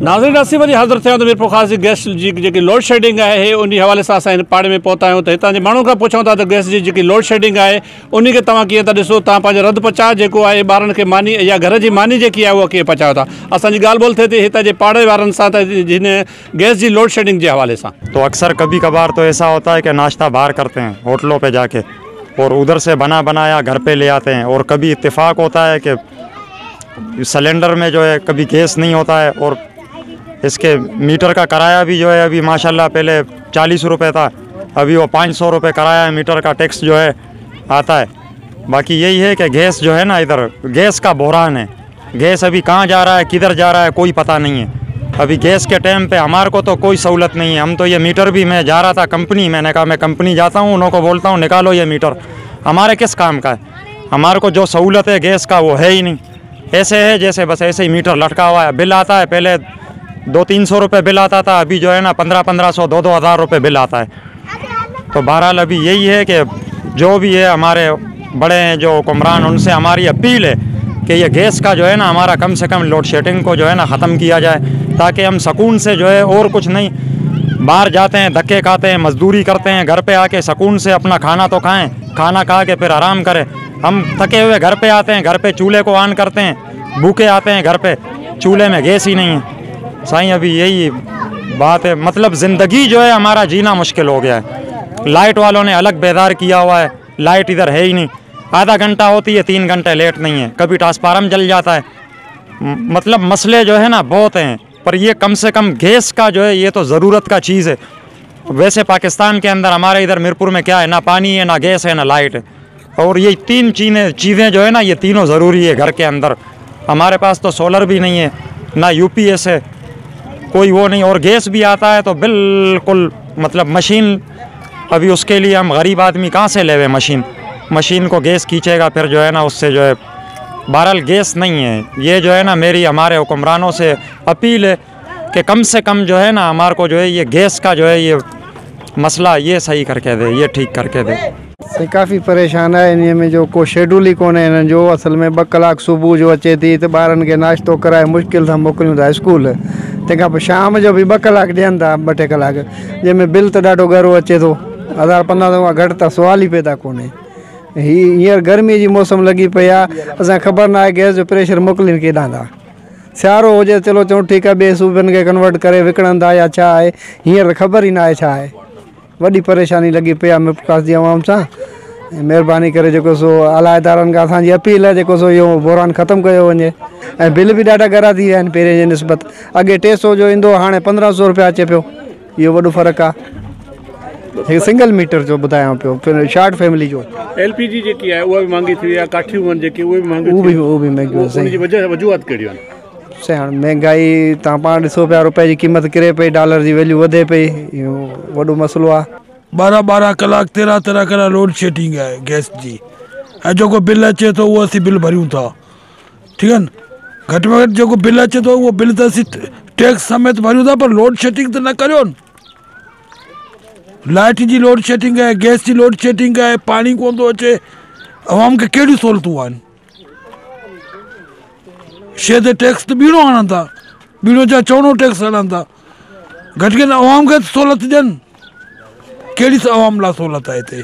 नाज़रीन असीं वरी हाज़िर थिया त मीरपुर ख़ासि गैस जी जेकी लोड शेडिंग आहे उन हवाले सां असां हिन पाड़े में पहुता आहियूं त हितां जे माण्हू खां पुछूं था त गैस जी जेकी लोड शेडिंग आहे उन खे तव्हां कीअं था ॾिसो, तव्हां पंहिंजो रद्द पचाउ जेको आहे ॿारनि खे मानी या घर जी मानी जेकी आहे उहा कीअं पचायो था। असांजी ॻाल्हि ॿोल थिए थी हितां जे पाड़े वारनि सां त जिन गैस जी लोड शेडिंग जे हवाले सां। तो अक्सर कभी कभार तो ऐसा होता है कि नाश्ता बाहर करते हैं होटलों पे जाके और उधर से बना बनाया घर पे ले आते हैं, और कभी इत्तेफाक होता है कि सिलेंडर में जो है कभी गैस नहीं होता है, और इसके मीटर का किराया भी जो है अभी माशाल्लाह पहले 40 रुपये था, अभी वो 500 रुपये किराया मीटर का टैक्स जो है आता है। बाकी यही है कि गैस जो है ना, इधर गैस का बहरान है। गैस अभी कहाँ जा रहा है किधर जा रहा है कोई पता नहीं है। अभी गैस के टाइम पे हमारे को तो कोई सहूलत नहीं है। हम तो ये मीटर भी, मैं जा रहा था कंपनी, मैंने कहा मैं कंपनी जाता हूँ, उन्हों को बोलता हूँ निकालो ये मीटर, हमारे किस काम का है। हमारे को जो सहूलत है गैस का वो है ही नहीं। ऐसे है जैसे बस ऐसे ही मीटर लटका हुआ है। बिल आता है, पहले 200-300 रुपये बिल आता था, अभी जो है ना 1500-1500 2-2 हज़ार रुपये बिल आता है। तो बहरहाल अभी यही है कि जो भी है हमारे बड़े हैं जो हुक्मरान, उनसे हमारी अपील है कि ये गैस का जो है ना हमारा कम से कम लोड शेडिंग को जो है ना ख़त्म किया जाए, ताकि हम सुकून से जो है, और कुछ नहीं, बाहर जाते हैं धक्के खाते हैं मजदूरी करते हैं, घर पे आके सुकून से अपना खाना तो खाएं, खाना खा के फिर आराम करें। हम थके हुए घर पे आते हैं, घर पे चूल्हे को ऑन करते हैं, भूखे आते हैं घर पे, चूल्हे में गैस ही नहीं है। साईं अभी यही बात है, मतलब ज़िंदगी जो है हमारा जीना मुश्किल हो गया है। लाइट वालों ने अलग बेदार किया हुआ है, लाइट इधर है ही नहीं, आधा घंटा होती है 3 घंटे लेट नहीं है, कभी ट्रांसफार्मर जल जाता है। मतलब मसले जो है ना बहुत हैं, पर ये कम से कम गैस का जो है ये तो ज़रूरत का चीज़ है। वैसे पाकिस्तान के अंदर हमारे इधर मीरपुर में क्या है, ना पानी है, ना गैस है, ना लाइट है, और ये 3 चीज़ें जो है ना ये तीनों ज़रूरी है घर के अंदर। हमारे पास तो सोलर भी नहीं है, ना UPS है, कोई वो नहीं, और गैस भी आता है तो बिल्कुल मतलब मशीन, अभी उसके लिए हम गरीब आदमी कहाँ से लेवे मशीन को गैस खींचेगा, फिर जो है ना उससे जो है, बहरहाल गैस नहीं है। ये जो है ना मेरी हमारे हुक्मरानों से अपील है कि कम से कम जो है ना हमारे को जो है ये गैस का जो है ये मसला ये सही करके दे, ये ठीक करके दे। काफ़ी परेशान है इन में जो को शेड्यूल ही कोन्हे हिननि जो। असल में 2 कलाक सुबुह जो अचे थी तो ॿारनि खे नाश्तो कराए मुश्किल सां मोकिलियूं था स्कूल, तंहिंखां पोइ शाम जो बि 2 कलाक ॾियनि था, 2-2 कलाक, जंहिंमें बिल त ॾाढो घरो अचे थो, 1000-1500 घटि त सुवाल ई पैदा कोन्हे। हींअर गर्मी जी मौसम लॻी पई आहे, असां ख़बर न आहे गैस जो प्रेशर मोकिलीनि केॾां था। सियारो हुजे चलो चऊं ठीकु आहे, ॿिए सूबनि खे कन्वर्ट करे विकिणनि था या छा आहे, हींअर ख़बर ई न आहे छा आहे। वॾी परेशानी लॻी पई आहे मीरपुर जी आवाम सां। महिरबानी करे जेको सो आला इदारनि खां असांजी अपील आहे जेको सो इहो बहरान ख़तमु कयो वञे। ऐं बिल बि ॾाढा घरा थी विया आहिनि पहिरें जे निस्बत। अॻे 300 जो ईंदो, हाणे 1500 रुपया अचे पियो, इहो वॾो फ़र्क़ु आहे। एक सिंगल मीटर जो बुधाया पियो, फिर शॉर्ट फैमिली जो LPG जेकी आहे उहा बि महांगी थी वई आहे, काठियूं आहिनि जेकी उहे बि महांगी, वो भी महंगी उनजी वजूहत कहिड़ियूं आहिनि? हाणे महंगाई तव्हां पाण ॾिसो पिया, रुपए जी क़ीमत किरे पई, डॉलर जी वैल्यू वधे पई, इहो वॾो मसइलो आहे। 12-12 कलाक 13-13 कलाक लोड शेडिंग आहे गैस जी, ऐं जेको बिल अचे थो उहो असीं बिल भरियूं था, ठीकु आहे न। घटि में घटि जेको बिल अचे थो उहो बिल त असीं टैक्स समेत भरियूं था, पर लोड शेडिंग त न करियो न। लाइट जी लोड शेडिंग है, गैस की लोड शेडिंग है, पानी कोन थो अचे, अवाम खे कहिड़ी सहूलतूं आहिनि। शइ ते टैक्स त ॿीणो हणनि था, ॿीणो छा चवणो टैक्स हणनि था, घटि में घटि अवाम खे सहूलियत ॾियनि। कहिड़ी अवाम लाइ सहूलियत आहे हिते?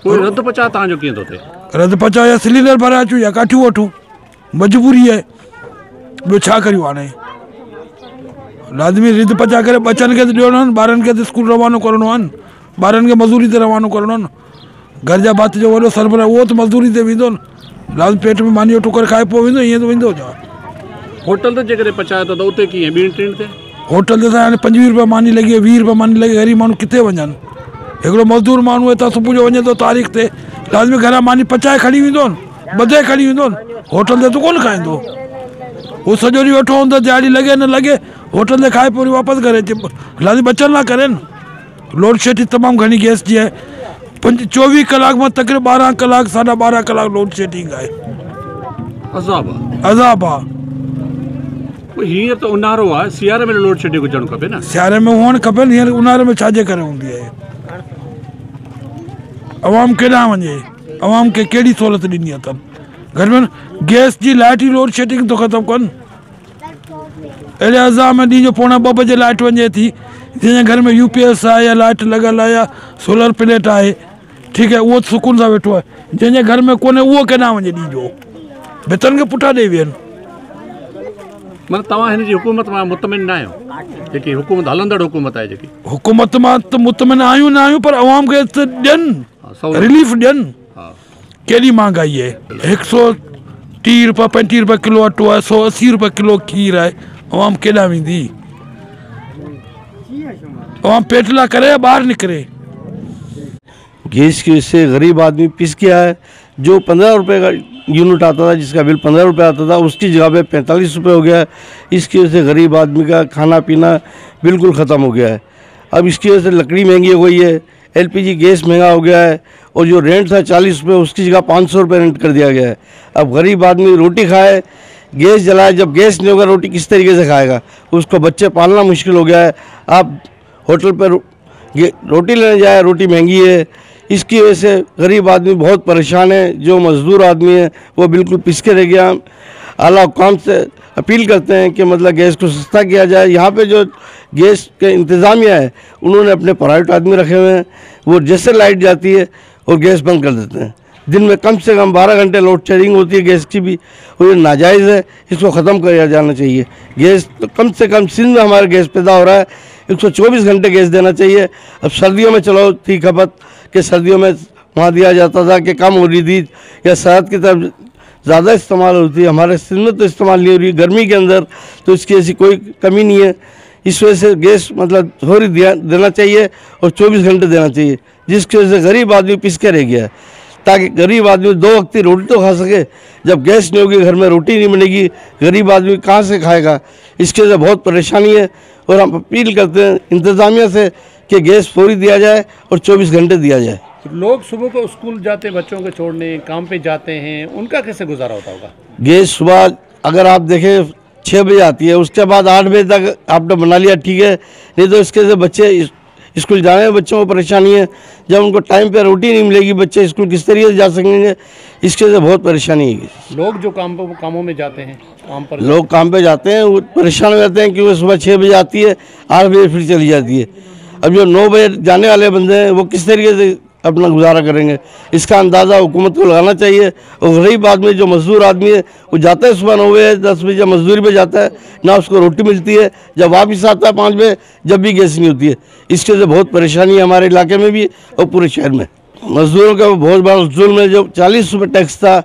रद्द पचाउ तव्हांजो कीअं थो थिए? रद्द पचाउ या सिलेंडर भराए अचूं या काठियूं वठूं, मजबूरी आहे, ॿियो छा करियूं हाणे। लाज़मी रद्द पचा करे बच्चन के ॾियणो आहिनि, ॿारनि खे स्कूल रवानो करिणो आहे, ॿारनि खे मज़दूरी ते रवानो करिणो आहे। घर जा भात जो वॾो सरबराह उहो त मज़दूरी ते वेंदो न, लाज़मी पेट में मानी जो टुकर खाए पोइ वेंदो, ईअं त वेंदो छा। होटल ते जेकॾहिं पचाए थो त उते कीअं 2-3 ते? होटल ते हाणे 25 रुपया मानी लॻे, 20 रुपया मानी लॻे, ग़रीब माण्हू किथे वञनि। हिकिड़ो मज़दूर माण्हू हितां सुबुह जो वञे थो तारीख़ ते, लाज़मी घरां मानी पचाए खणी वेंदो न, ॿधे खणी वेंदो न, होटल ते त कोन खाईंदो। वो सॼो ॾींहुं वेठो हूंदो, दिहाड़ी लॻे न लॻे, होटल ते खाए पूरी वापसि घरे अचे, लाज़मी बचनि लाइ करे न। लोड शेडिंग तमामु घणी गैस जी आहे, 24 कलाक में तकरीबन 12 कलाक 12.5 कलाक लोड शेडिंग आहे। अज़ाब आहे। हींअर त ऊन्हारो आहे, सियारे में लोड शेडिंग हुजणु खपे न। सियारे में हुअणु खपे न, हींअर ऊन्हारे में छाजे करे हूंदी आहे? अवाम केॾांहुं वञे, अवाम खे कहिड़ी सहूलियत ॾिनी अथनि? घर में गैस जी लाइट जी लोड शेडिंग तो ख़त्म कनि। अहिड़े अज़ा में ॾींहं जो 1:45 बजे लाइट वञे थी, जंहिंजे घर में UPS आहे या लाइट लॻल आहे या सोलर प्लेट आहे, ठीकु आहे, उहो सुकून सां वेठो आहे। जंहिंजे घर में कोन्हे उहो केॾांहुं वञे ॾींहं जो, भितनि खे पुठियां ॾेई वियनि। मतिलबु तव्हां हिन जी हुकूमत मां मुतमिन न आहियो? जेकी हुकूमत हलंदड़ हुकूमत आहे, जेकी हुकूमत मां त मुतमिन आहियूं न आहियूं, पर अवाम खे त ॾियनि, रिलीफ ॾियनि। केॾी महांगाई आहे, 130 रुपया 35 रुपया किलो अटो आहे, 180 रुपया किलो खीर आहे, अवाम केॾांहुं वेंदी? अवाम पेट लाइ करे या ॿाहिरि निकिरे? गैस की वजह से गरीब आदमी पिस गया है। जो 15 रुपये का यूनिट आता था, जिसका बिल 15 रुपये आता था, उसकी जगह पे 45 रुपये हो गया है। इसकी वजह से गरीब आदमी का खाना पीना बिल्कुल ख़त्म हो गया है। अब इसकी वजह से लकड़ी महंगी हो गई है, LPG गैस महंगा हो गया है, और जो रेंट था 40 रुपये, उसकी जगह 500 रुपये रेंट कर दिया गया है। अब गरीब आदमी रोटी खाए, गैस जलाए, जब गैस नहीं होगा रोटी किस तरीके से खाएगा? उसको बच्चे पालना मुश्किल हो गया है। आप होटल पर रोटी लेने जाए, रोटी महंगी है। इसकी वजह से गरीब आदमी बहुत परेशान है। जो मज़दूर आदमी है वो बिल्कुल पिस के रह गया। आला हुकाम से अपील करते हैं कि मतलब गैस को सस्ता किया जाए। यहाँ पे जो गैस के इंतज़ामिया है, उन्होंने अपने प्राइवेट आदमी रखे हुए हैं, वो जैसे लाइट जाती है और गैस बंद कर देते हैं। दिन में कम से कम 12 घंटे लोड शेडिंग होती है गैस की भी, और ये नाजायज़ है, इसको ख़त्म किया जाना चाहिए। गैस तो कम से कम सिंध में हमारे गैस पैदा हो रहा है, 124 घंटे गैस देना चाहिए। अब सर्दियों में चलो थी खपत कि सर्दियों में वहाँ दिया जाता था कि कम हो रही थी, या सरहद की तरफ ज़्यादा इस्तेमाल होती है। हमारे सिंध में तो इस्तेमाल नहीं हो रही, गर्मी के अंदर तो इसकी ऐसी कोई कमी नहीं है। इस वजह से गैस मतलब थोड़ी देना चाहिए और 24 घंटे देना चाहिए, जिसकी वजह से गरीब आदमी पिस के रह गया है, ताकि गरीब आदमी 2 वक्त की रोटी तो खा सके। जब गैस नहीं होगी, घर में रोटी नहीं बनेगी, गरीब आदमी कहाँ से खाएगा? इसके वजह से बहुत परेशानी है, और हम अपील करते हैं इंतज़ामिया से कि गैस फौरी दिया जाए और 24 घंटे दिया जाए। लोग सुबह को स्कूल जाते हैं, बच्चों को छोड़ने, काम पे जाते हैं, उनका कैसे गुजारा होता होगा? गैस सुबह अगर आप देखें 6 बजे आती है, उसके बाद 8 बजे तक आपने बना लिया, ठीक है, नहीं तो इसके से बच्चे स्कूल जाने में बच्चों को परेशानी है। जब उनको टाइम पे रोटी नहीं मिलेगी, बच्चे स्कूल किस तरीके से जा सकेंगे? इसके से बहुत परेशानी है। लोग जो कामों में जाते हैं, लोग काम पे जाते हैं, वो परेशान हो जाते हैं, क्योंकि सुबह 6 बजे आती है, 8 बजे फिर चली जाती है। अब जो 9 बजे जाने वाले बंदे हैं, वो किस तरीके से अपना गुजारा करेंगे? इसका अंदाज़ा हुकूमत को लगाना चाहिए। और गरीब आदमी, जो मजदूर आदमी है, वो जाता है सुबह 9 बजे 10 बजे मजदूरी पे जाता है, ना उसको रोटी मिलती है, जब वापस आता है 5 बजे, जब भी गैस नहीं होती है। इसके से बहुत परेशानी है हमारे इलाके में भी और पूरे शहर में। मजदूरों का बहुत बड़ा जुल्म है। जो 40 रुपये टैक्स था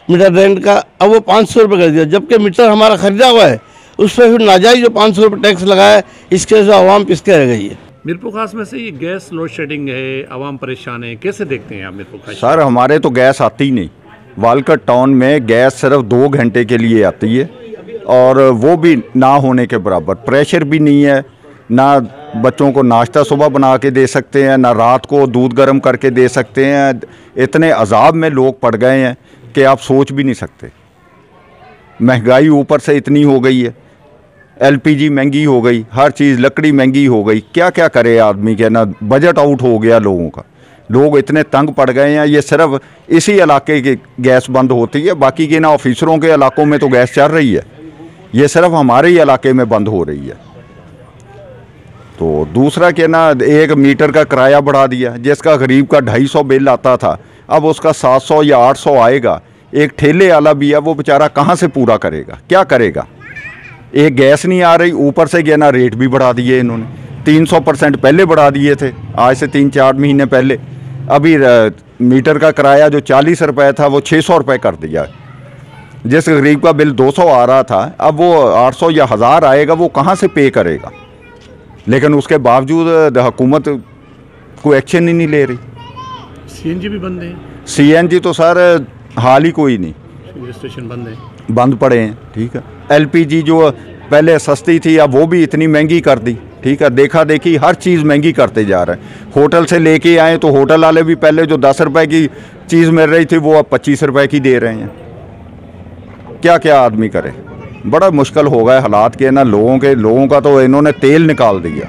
मीटर रेंट का, अब वो 500 रुपये कर दिया, जबकि मीटर हमारा खरीदा हुआ है, उस पर फिर नाजायज़ जो 500 रुपये टैक्स लगाया है, इसके वजह से आवाम पिसके रह गई है। मीरपुर खास में से ये गैस लोड शेडिंग है, आवाम परेशान है, कैसे देखते हैं आप मीरपुर खास? सर हमारे तो गैस आती ही नहीं। वालकट टाउन में गैस सिर्फ 2 घंटे के लिए आती है, और वो भी ना होने के बराबर। प्रेशर भी नहीं है, ना बच्चों को नाश्ता सुबह बना के दे सकते हैं, ना रात को दूध गर्म करके दे सकते हैं। इतने अजाब में लोग पड़ गए हैं कि आप सोच भी नहीं सकते। महंगाई ऊपर से इतनी हो गई है, LPG महंगी हो गई, हर चीज़, लकड़ी महंगी हो गई, क्या क्या करे आदमी के ना। बजट आउट हो गया लोगों का, लोग इतने तंग पड़ गए हैं। ये सिर्फ इसी इलाके की गैस बंद होती है, बाकी के ना ऑफिसरों के इलाकों में तो गैस चल रही है, ये सिर्फ हमारे ही इलाके में बंद हो रही है। तो दूसरा कि ना 1 मीटर का किराया बढ़ा दिया, जिसका गरीब का 250 बिल आता था, अब उसका 700 या 800 आएगा। एक ठेले वाला भी है, वो बेचारा कहाँ से पूरा करेगा, क्या करेगा? एक गैस नहीं आ रही, ऊपर से क्या ना रेट भी बढ़ा दिए इन्होंने। 300% पहले बढ़ा दिए थे, आज से 3-4 महीने पहले। अभी मीटर का किराया जो 40 रुपये था, वो 600 रुपये कर दिया। जिस गरीब का बिल 200 आ रहा था, अब वो 800 या 1000 आएगा, वो कहाँ से पे करेगा? लेकिन उसके बावजूद हुकूमत कोई एक्शन ही नहीं ले रही। CNG भी बंद है। CNG तो सर हाल ही कोई नहीं, स्टेशन बंद है, बंद पड़े हैं। ठीक है, LPG जो पहले सस्ती थी, अब वो भी इतनी महंगी कर दी। ठीक है, देखा देखी हर चीज़ महंगी करते जा रहे हैं। होटल से लेके आए तो होटल वाले भी पहले जो 10 रुपए की चीज़ मिल रही थी, वो अब 25 रुपए की दे रहे हैं। क्या क्या आदमी करे? बड़ा मुश्किल हो गया हालात के ना। लोगों का तो इन्होंने तेल निकाल दिया।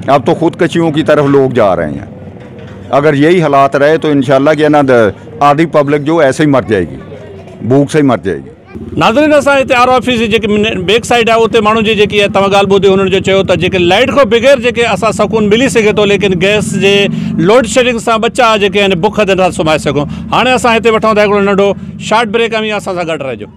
अब तो खुदकशियों की तरफ लोग जा रहे हैं। अगर यही हालात रहे तो इंशाल्लाह क्या ना आधी पब्लिक जो ऐसे ही मर जाएगी, भूख से ही मर जाएगी। नाज़रीन असां हिते आर ऑफिस जी जेकी बैक साइड आहे उते माण्हू जी जेकी आहे तव्हां ॻाल्हि ॿुधी हुननि जो चयो त जेके लाइट खां बग़ैर जेके असां सुकून मिली सघे थो, लेकिन गैस जे लोड शेडिंग सां बच्चा जेके आहिनि बुख ते नथा सुम्हाए सघूं। हाणे असां हिते वठूं था हिकिड़ो नंढो शॉर्ट ब्रेक, असां सां गॾु रहिजो।